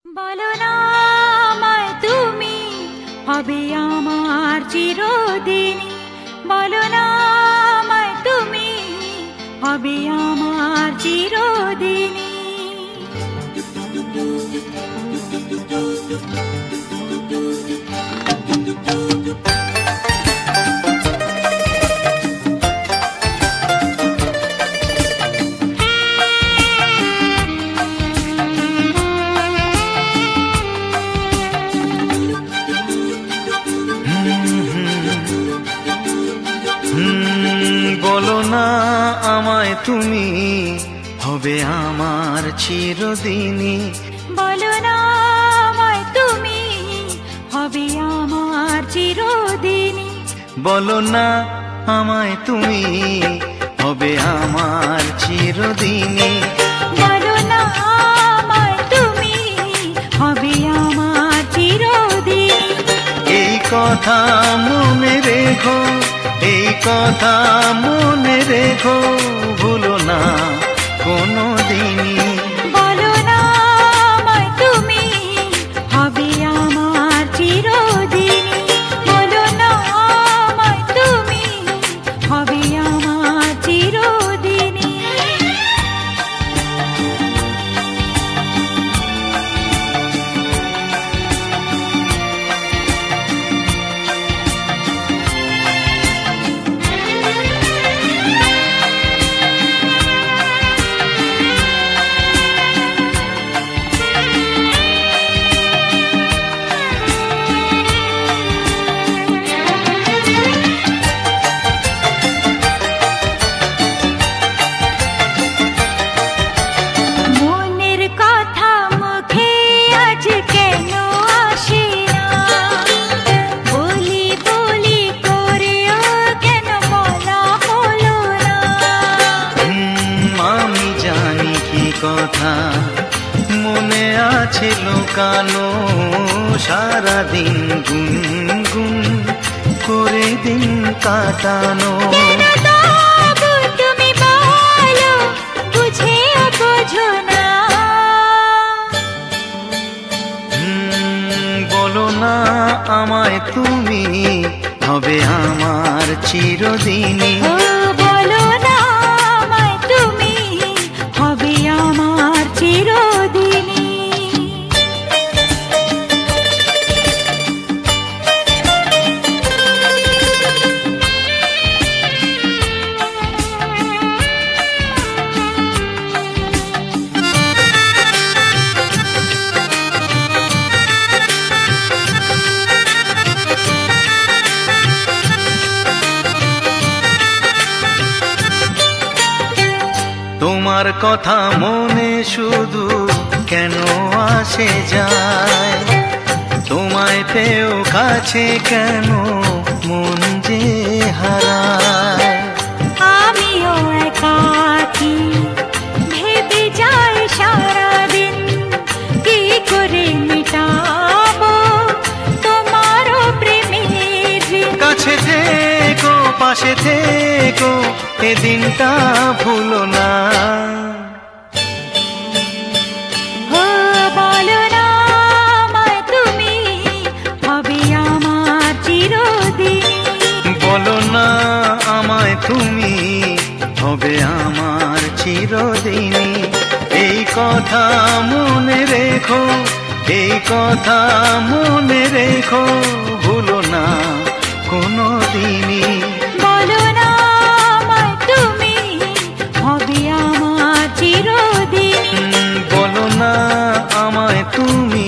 বলো না আমায় তুমি হবে আমার চিরদিনই, বলো না আমায় তুমি হবে আমার চিরদিনই। বলো না আমায় তুমি হবে আমার চিরদিনই, বলো না আমায় তুমি হবে আমার চিরদিনই, বলো না আমায় তুমি হবে আমার চিরদিনই, বলো না আমায় তুমি হবে আমার চিরদিনই। এই কথা মনে রেখো, এই কথা মনে রেখো, ভুলো না কোনো দিনই। বলো না আমায় তুমি হবে আমার চিরদিনই, বলো না আমায় তুমি হবে আমার চিরদিনই। কথা মনে আছে লুকানো, সারাদিন গুনগুন করে দিন কাটানো। তুমি বলো বুঝে বোঝো না, বলো না আমায় তুমি হবে আমার চিরদিনই, বলো না আমায় তুমি হবে আমার চিরদিনই। তোমার কথা মনে শুধু কেন আসে যায়, তোমায় পেয়েও কাছে কেন মন যে হারায়। আমিও একাকী ভেবে যাই সারাদিন, কি করে মিটাবো তোমারও প্রেমের। কাছে থেকো পাশে থেকো এ দিনটা ভুলো না, বলো না আমায় তুমি হবে আমার চিরদিনই, বলো না আমায় তুমি হবে আমার চিরদিনই। এই কথা মনে রেখো, এই কথা মনে রেখো, ভুলো না কোনো দিনই। বলো না আমায় তুমি হবে আমার চিরদিনই, বলো না আমায় তুমি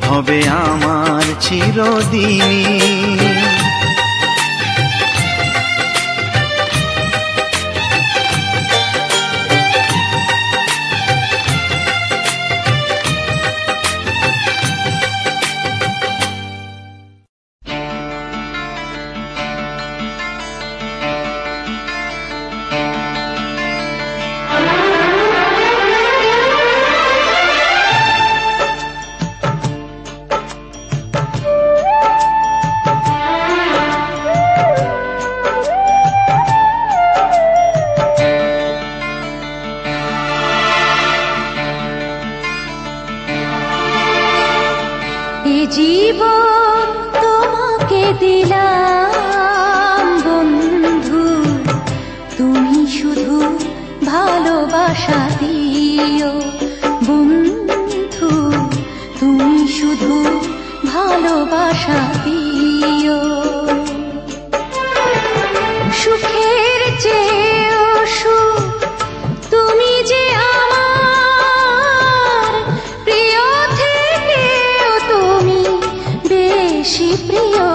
হবে আমার চিরদিনই। শুধু ভালোবাসা দিও বন্ধু, তুমি শুধু ভালোবাসা দিও। সুখের চেয়েও সুখ তুমি যে আমার, প্রিয় থেকেও তুমি বেশি প্রিয়।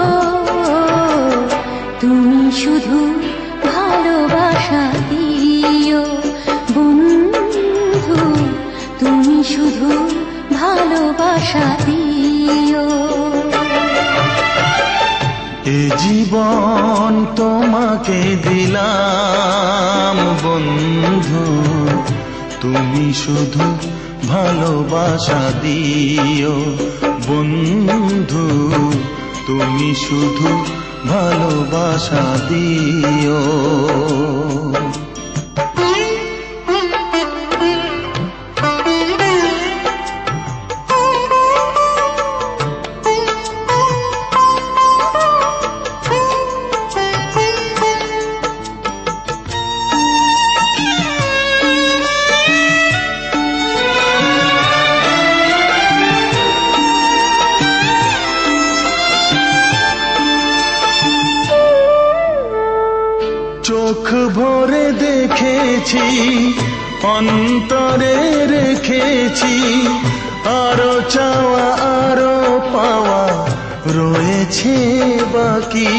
তুমি শুধু ভালোবাসা দিও বন্ধু, তুমি শুধু ভালোবাসা দিও। এ জীবন তোমাকে দিলাম বন্ধু, তুমি শুধু ভালোবাসা দিও বন্ধু, তুমি শুধু ভালোবাসা দিও। চোখ ভরে দেখেছি, অন্তরে রেখেছি, আরো চাওয়া আরো পাওয়া রয়েছে বাকি।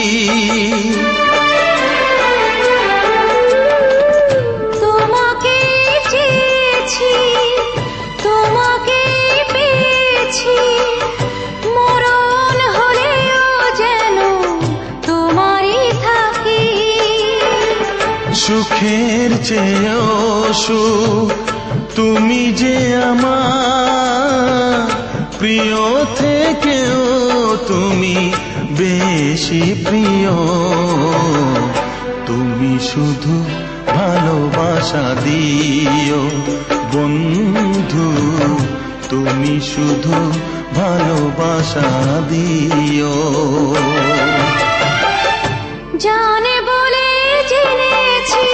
তোমাকে চেয়েছি, তোমাকে পেয়েছি, মরণ হলেও যেন তোমারই থাকি। সুখের চেয়েও সুখ তুমি যে আমার, প্রিয় থেকেও তুমি বেশি প্রিয়। তুমি শুধু ভালোবাসা দিও বন্ধু, তুমি শুধু ভালোবাসা দিও। জানে বলে জেনেছি,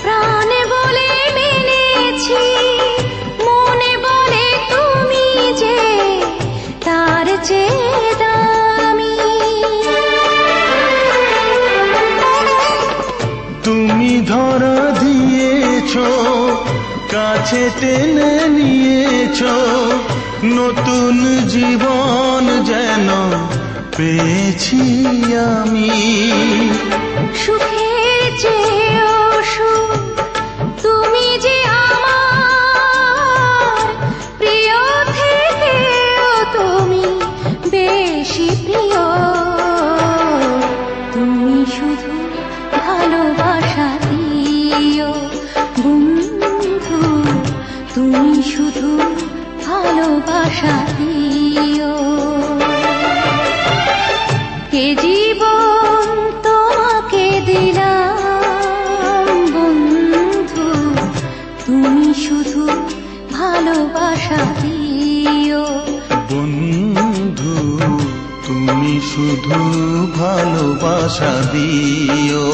প্রাণে বলে মেনেছি, মনে বলে তুমি যে তার চেয়ে দামি। তুমি ধরা দিয়েছ, কাছে টেনে নিয়েছ, নতুন জীবন যেন পেয়েছি আমি। সুখের চেয়েও সুখ তুমি যে আমার, প্রিয় থেকেও তুমি বেশি প্রিয়। তুমি শুধু ভালোবাসা দিও বন্ধু, তুমি শুধু ভালোবাসা দিও। এ জীবন তোমাকে দিলাম বন্ধু, তুমি শুধু ভালোবাসা দিও বন্ধু, তুমি শুধু ভালোবাসা দিও।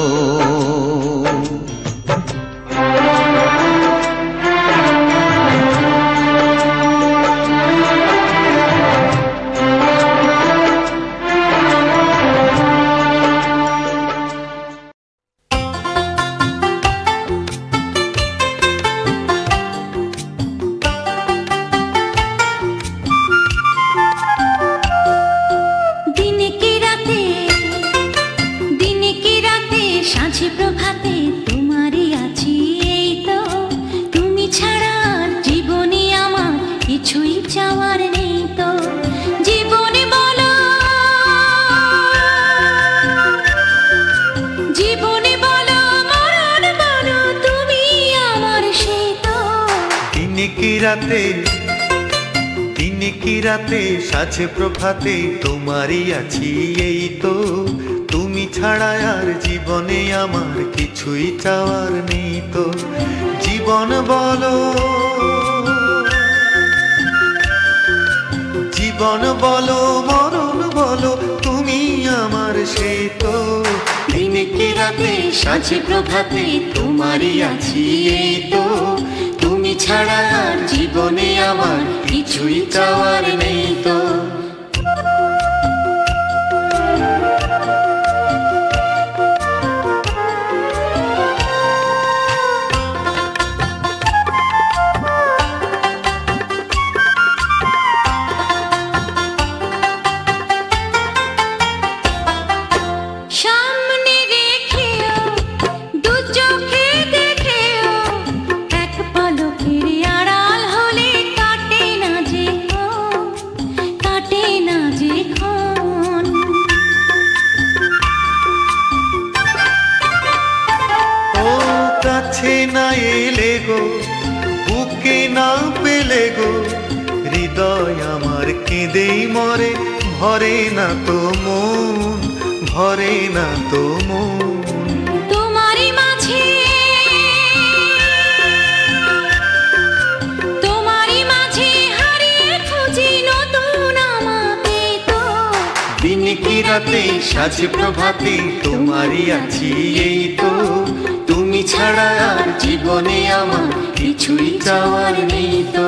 দিনে কি রাতে সাঁঝে প্রভাতে তোমারই আছি এই তো, তুমি ছাড়া আর জীবনে আমার কিছুই চাওয়ার নেই তো। জীবন বলো, জীবন বলো, মরণ বলো, তুমি আমার সেই তো। দিনে কি রাতে সাঁঝে প্রভাতে তোমারই আছি এই তো, তুমি ছাড়া আর জীবনে আমার কিছুই চাওয়ার নেই তো। সামনে রেখেও দু চোখে দেখেও এক পলকের আড়াল হলে কাটে না যে ক্ষণ, কাটে না যে ক্ষণ। ও কাছে না এলে গো, বুকে না পেলে গো, হৃদয় আমার কেঁদেই মরে, ভরে না তো মন, ভরে না তো মন। তোমারই মাঝে, তোমারই মাঝে হারিয়ে খুঁজি নতুন আমাকে তো। দিন কি রাতে সাঁঝে প্রভাতে তোমারই আছি এই তো, তুমি ছাড়া আর জীবনে আমার কিছুই চাওয়ার নেই তো।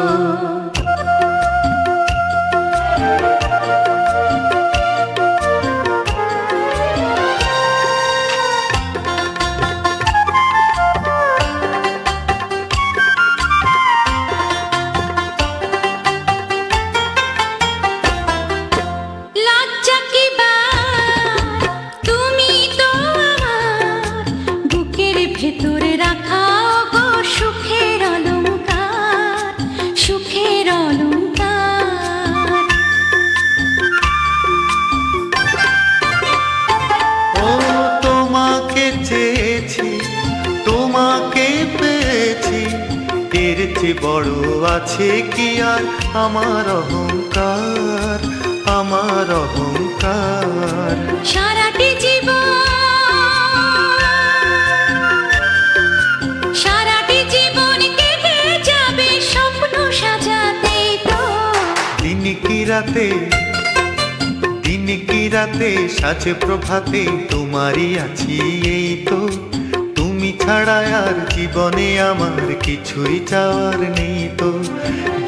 লজ্জা কি বার, তুমি তো আমার বুকের ভেতরে রাখা গো সুখের অলংকার, সুখের অলংকার। ও তোমাকে চেয়েছি, তোমাকে পেয়েছি, এর চেয়ে বড় আছে কি আর আমার অহংকার, আমার অহংকার। সারাটি জীবন, সারাটি জীবন কেটে যাবে স্বপ্ন সাজাতে তো। দিন কি রাতে, দিন কি রাতে সাঁঝে প্রভাতে তোমারই আছি এই তো, তুমি ছাড়া আর জীবনে আমার কিছুই চাওয়ার নেই তো।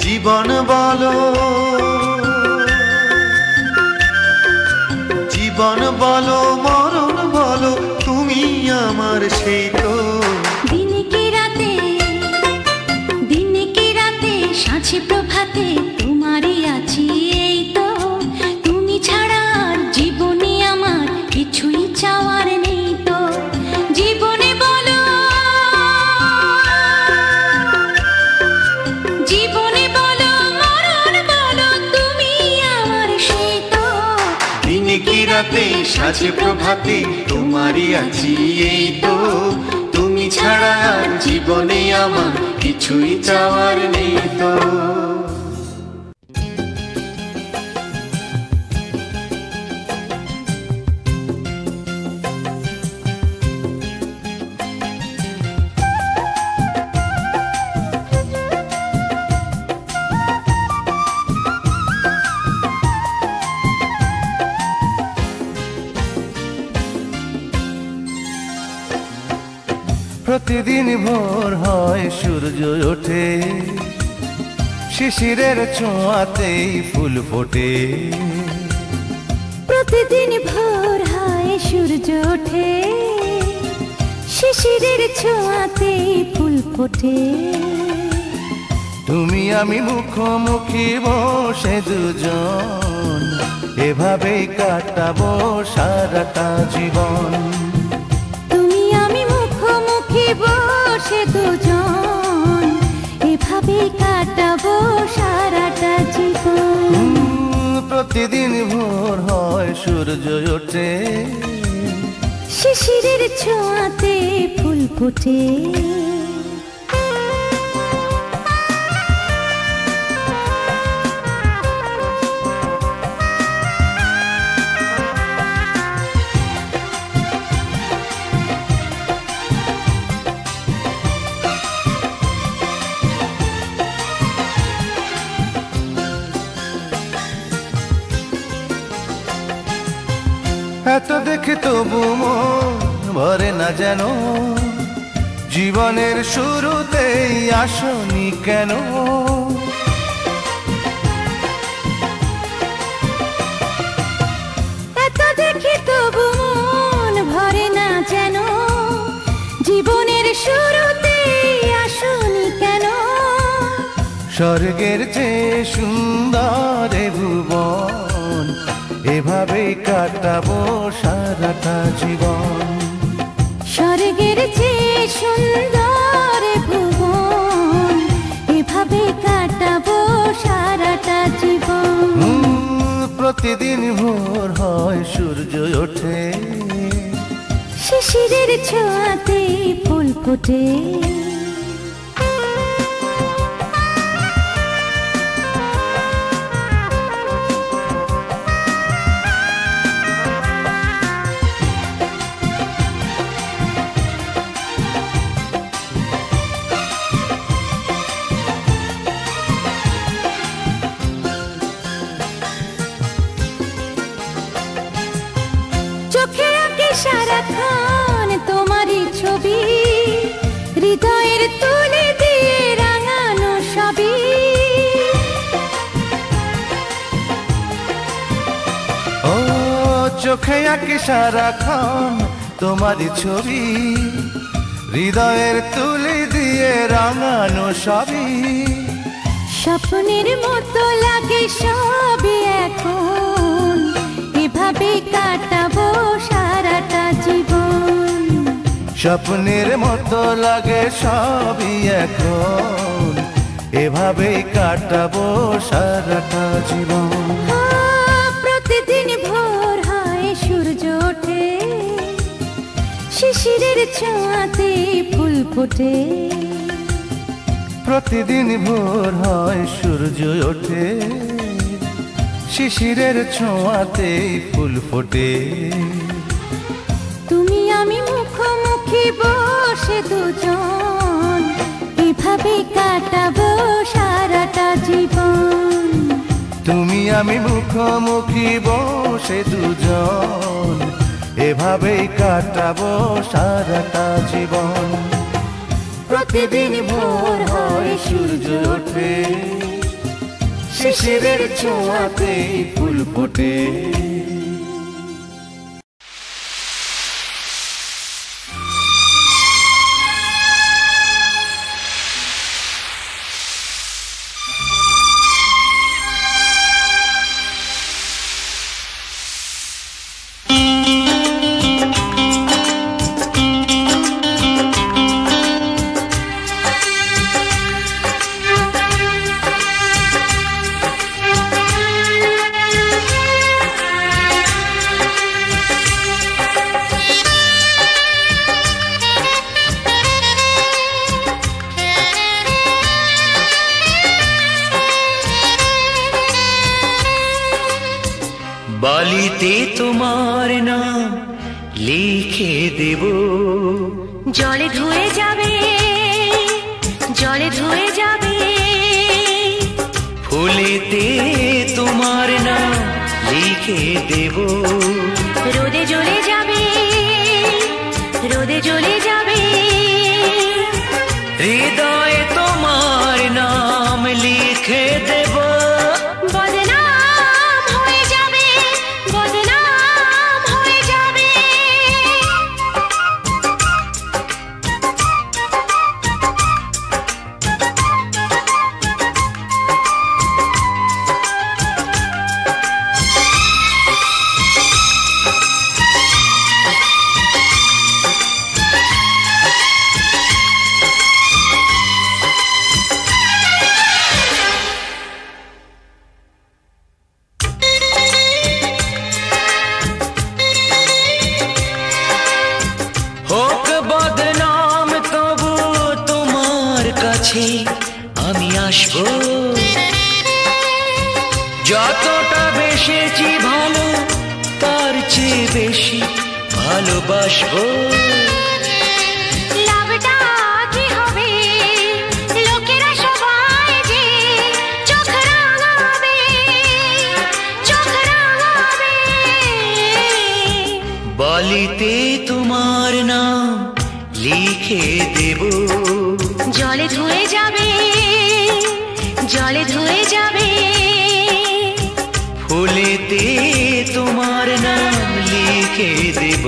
জীবন বলো, জীবন বলো, মরণ বলো, তুমি আমার সেই তো। দিন কি রাতে, দিন কি রাতে সাঁঝে প্রভাতে তোমারই আছি এই তো, তুমি ছাড়া আর জীবনে আমার কিছুই চাওয়ার নেই তো। জীবনে বলো, জীবনে বলো, মরণ বলো, তুমি আমার সেই তো। দিন কি রাতে সাঁঝে প্রভাতে তোমারই আছি এই তো, তুমি ছাড়া আর জীবনে আমার কিছুই চাওয়ার নেই তো। প্রতিদিন ভোর হয় সূর্য ওঠে, শিশিরের ছোঁয়াতেই ফুল ফোটে। প্রতিদিন ভোর হয় সূর্য ওঠে, শিশিরের ছোঁয়াতে ফুল ফোটে। তুমি আমি মুখোমুখি বসে দুজন, এভাবেই কাটাবো সারাটা জীবন। তুমি আমি মুখোমুখি বসে দুজন, এভাবে কাটাবো সারাটা জীবন। প্রতিদিন ভোর হয় সূর্য ওঠে, শিশিরের ছোঁয়াতে ফুল ফোটে। এত দেখে তবু মন ভরে না যেন জীবনের শুরুতেই আসনি কেন এত দেখি তবু মন ভরে না যেন জীবনের শুরুতেই আসনি কেন স্বর্গের চেয়ে সুন্দর এ ভুবন এভাবেই কাটাবো সারাটা জীবন স্বর্গের চেয়ে সুন্দর এ ভুবন এভাবে কাটাবো সারাটা জীবন প্রতিদিন ভোর হয় সূর্য ওঠে শিশিরের ছোঁয়াতে ফুল ফোটে চোখে আঁকে সারাক্ষণ তোমারই ছবি হৃদয়ের তুলে দিয়ে রাঙানো সবই ও চোখে আঁকি সারাক্ষণ তোমারই ছবি হৃদয়ের তুলি দিয়ে রাঙানো সবই স্বপ্নের মতো লাগে সবই এখন এভাবে কাটাবো সারাটা জীবন স্বপ্নের মতো লাগে সবই এখন এভাবেই কাটাবো সারাটা জীবন প্রতিদিন ভোর হয় সূর্য ওঠে শিশিরের ছোঁয়াতে ফুল ফোটে প্রতিদিন ভোর হয় সূর্য ওঠে শিশিরের ছোঁয়াতে ফুল ফোটে তুমি আমি মুখোমুখি বসে দুজন এভাবে কাটাবো সারাটা জীবন তুমি আমি মুখোমুখি বসে দুজন এভাবেই কাটাবো সারাটা জীবন প্রতিদিন ভোর হয় সূর্য ওঠে শিশিরের ছোঁয়াতে ফুল ফোটে বালিতে তোমার নাম লিখে দেব জলে ধুয়ে যাবে জলে ধুয়ে যাবে ফুলেতে তোমার নাম লিখে দেব রোদে জ্বলে যাবে রোদে জ্বলে যাবে হৃদয়ে তোমার নাম লিখে দেব বদনাম হয়ে যাবে বদনাম হয়ে যাবে হোক বদনাম তবু তোমার কাছে আমি আসবো যতটা বেসেছি ভালো তার চেয়ে বেশি ভালোবাসবো লাভটা কি হবে লোকেরা সবাই যে চোখ রাঙাবে বালিতে তোমার নাম লিখে দেব। জলে ধুয়ে যাবে, জলে ধুয়ে যাবে, ফুলেতে তোমার নাম লিখে দেব।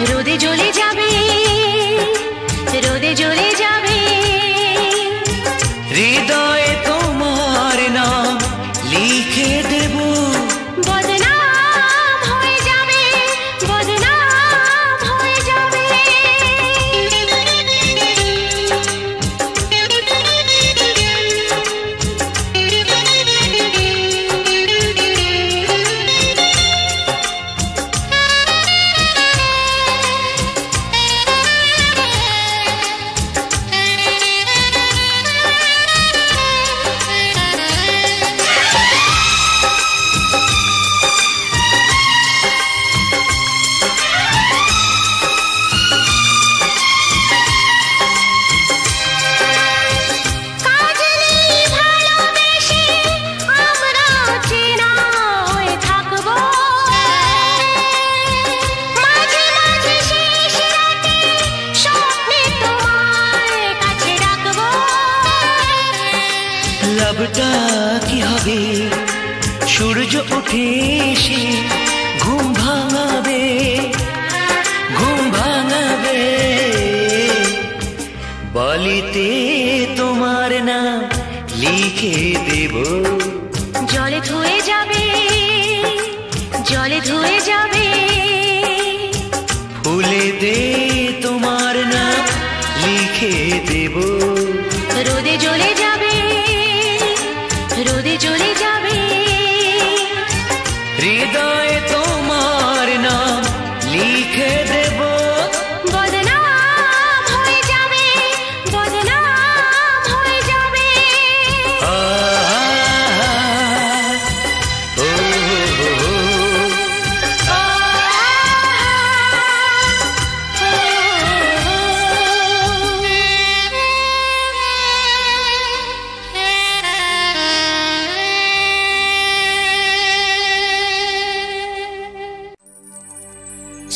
রোদে জ্বলে যাবে, রোদে জ্বলে যাবে, হৃদয়ে তোমার নাম লিখে দেব। বদনাম হয়ে যাবে, বদনাম হয়ে যাবে। লাভটা কি হবে, সূর্য উঠে এসে ঘুম ভাঙাবে, ঘুম ভাঙাবে। বালিতে তোমার নাম লিখে দেব। জলে ধুয়ে যাবে, জলে ধুয়ে যাবে, ফুলেতে তোমার নাম লিখে দেব। রোদে জ্বলে যাবে, রোদে জ্বলে যাবে, হৃদয়ে তোমার নাম লিখে দেব। বদনাম হয়ে যাবে, বদনাম হয়ে যাবে।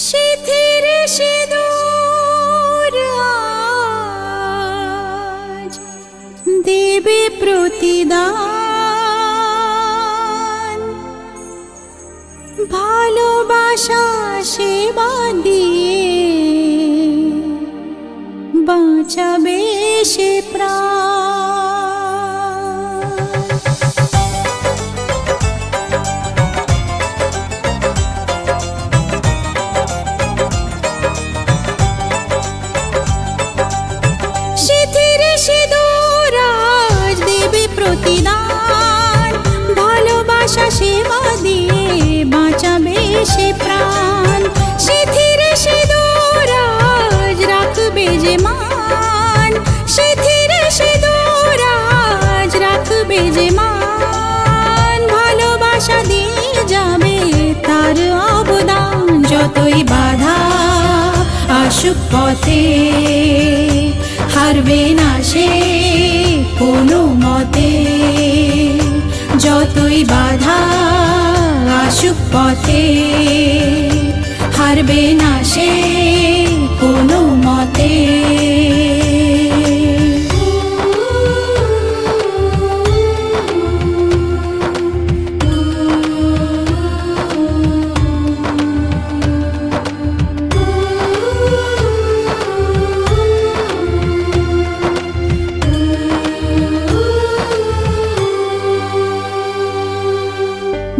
সিঁথির সিঁদুর আজ দেবে প্রতিদান, ভালোবাসা সেবা দিয়ে বাঁচাবে সে প্রাণ। সিঁথির সিঁদুর আজ দেবে প্রতিদান, ভালোবাসা সেবা দিয়ে বাঁচাবে সে প্রাণ। সিঁথির সিঁদুর আজ রাখবে যে মান, সিঁথির সিঁদুর আজ রাখবে যে মান, ভালোবাসা দিয়ে যাবে তার অবদান। যতই বাধা আসুক পথে, হারবে না সে কোনো মতে। যতই বাধা আসুক পথে, হারবে না সে কোনো মতে।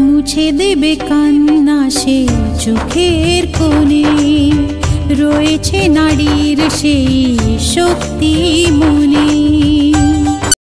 মুছে দেবে কান্না সে চোখের কোণে, রয়েছে নারীর সেই শক্তি মনে।